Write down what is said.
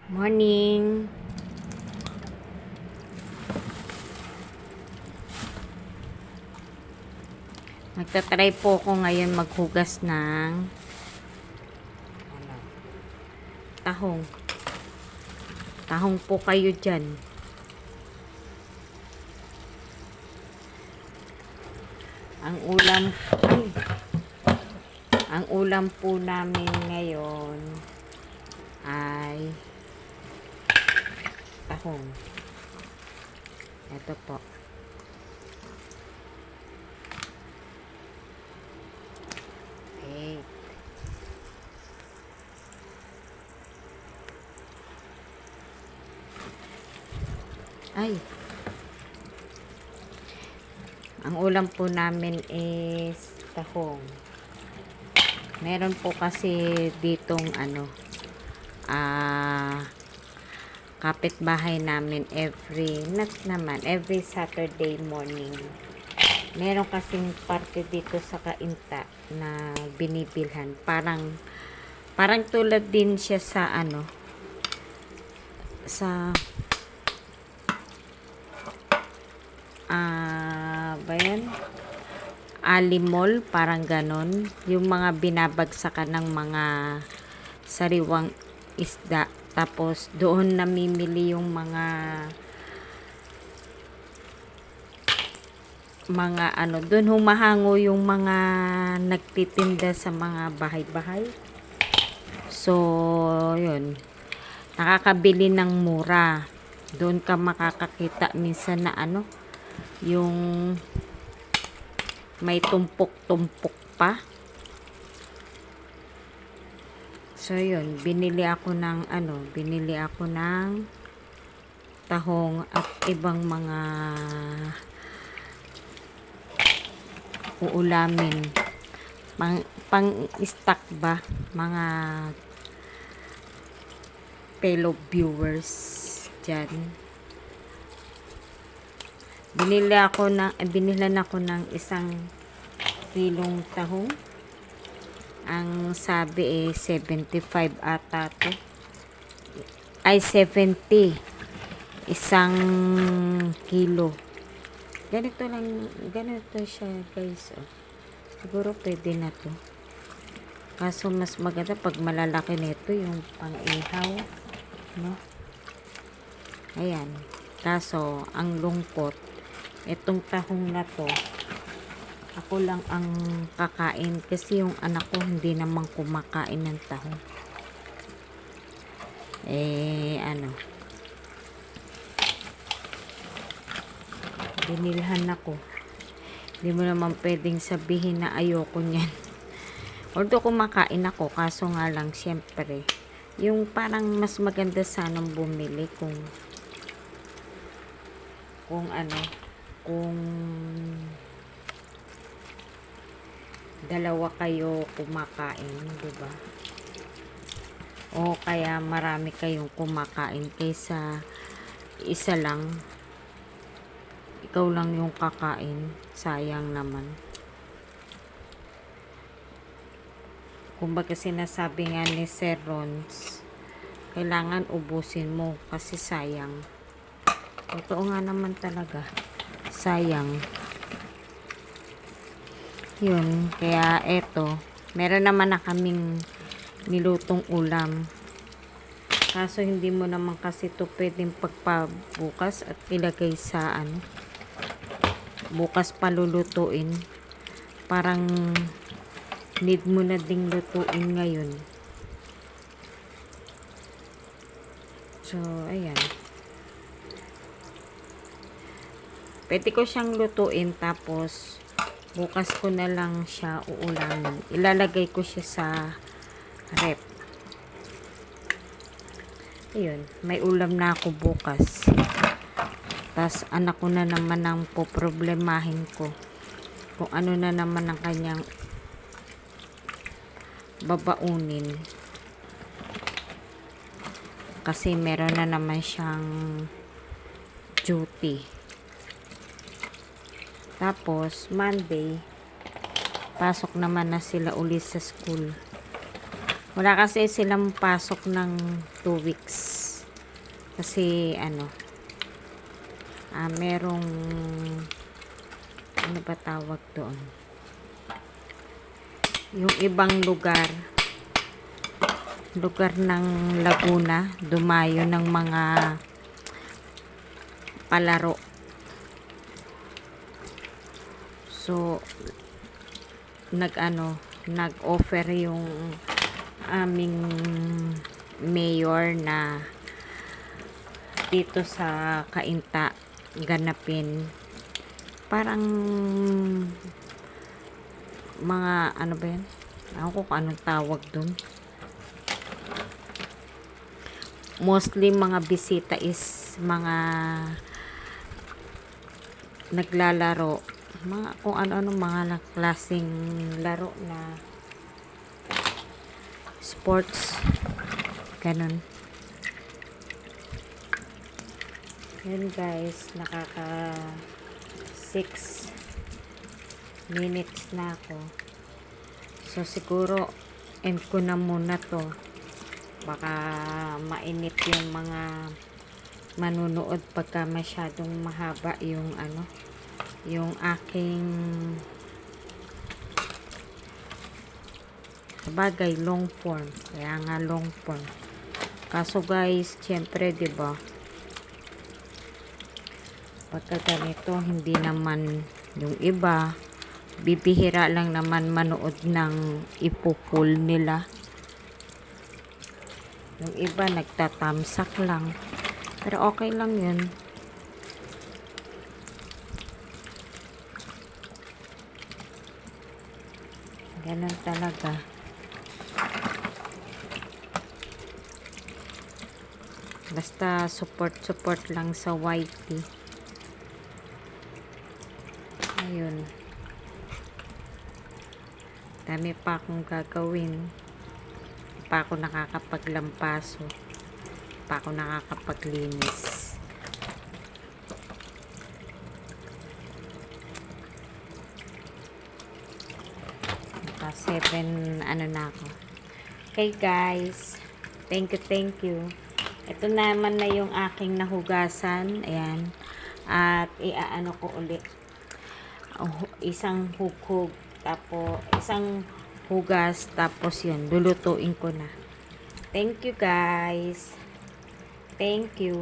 Morning! Magta-try po ko ngayon maghugas ng tahong. Tahong po kayo dyan. Ang ulam po namin ngayon ay tahong. Ito po. Okay. Ay. Ang ulam po namin is tahong. Meron po kasi ditong kapitbahay namin every Saturday morning. Meron kasing parte dito sa Kainta na binibilhan. Parang tulad din siya sa Alimol, parang ganon. Yung mga binabagsakan ng mga sariwang isda. Tapos, doon namimili yung mga doon humahango yung mga nagtitinda sa mga bahay-bahay. So, yun. Nakakabili ng mura. Doon ka makakakita minsan na yung may tumpok-tumpok pa. So, yun. Binili ako ng tahong at ibang mga uulamin. Pang-stock ba? Mga fellow viewers dyan. Binilan ako ng 1 kilong tahong. Ang sabi 75 ata to. Ay, 70. 1 kilo. Ganito siya, guys. Siguro pwede na to. Kaso mas maganda pag malalaki nito yung pang-ihaw, no? Ayan. Kaso, ang lungkot, itong tahong na to, ako lang ang kakain kasi yung anak ko hindi naman kumakain ng tahong. Binilhan ako. Hindi mo naman pwedeng sabihin na ayoko niyan. Although kumakain ako, kaso nga lang syempre, yung parang mas maganda sanang bumili kung dalawa kayo kumakain, diba? O kaya marami kayong kumakain kaysa isa lang, ikaw lang yung kakain, sayang naman. Kumbaga sinasabi nga ni Sir Rons, kailangan ubusin mo kasi sayang. Totoo nga naman talaga, sayang. Yun, kaya eto, meron naman na kaming nilutong ulam. Kaso hindi mo naman kasi ito pwedeng pagpabukas at ilagay sa bukas palulutuin. Parang need mo na ding lutuin ngayon. So, ayan. Pwede ko siyang lutuin tapos bukas ko na lang siya uulamin. Ilalagay ko siya sa rep. Ayun, may ulam na ako bukas. Tapos anak ko na naman ang poproblemahin ko kung ano na naman ang kanyang babaunin. Kasi meron na naman siyang duty. Tapos, Monday, pasok naman na sila ulit sa school. Wala kasi silang pasok ng 2 weeks. Kasi merong ano ba tawag doon? Yung ibang lugar ng Laguna, dumayo ng mga palaro. So, nag-offer yung aming mayor na dito sa Cainta ganapin parang mga ano ba yan? Ako kung anong tawag dun. Mostly mga bisita is mga naglalaro, mga kung ano-ano mga klaseng laro na sports, ganun. Yun guys, nakaka 6 minutes na ako. So siguro end ko na muna to. Baka mainit yung mga manunood pagka masyadong mahaba yung yung aking sabagay long form. Kaya nga long form. Kaso guys, syempre 'di ba? Pagka ganito, hindi naman yung iba, bibihira lang naman manood ng ipo-pull nila. Yung iba, nagtatamsak lang. Pero okay lang yun. Ganun talaga. Basta support lang sa YT. Ayun. Dami pa akong gagawin. Pa ako nakakapaglampaso. Pa ako nakakapaglinis. Naka 7 na ako. Okay guys. Thank you. Ito naman na yung aking nahugasan. Ayan. At iaano ko ulit. Isang hughug. Tapos, isang hugas. Tapos yun. Lulutuin ko na. Thank you guys. Thank you.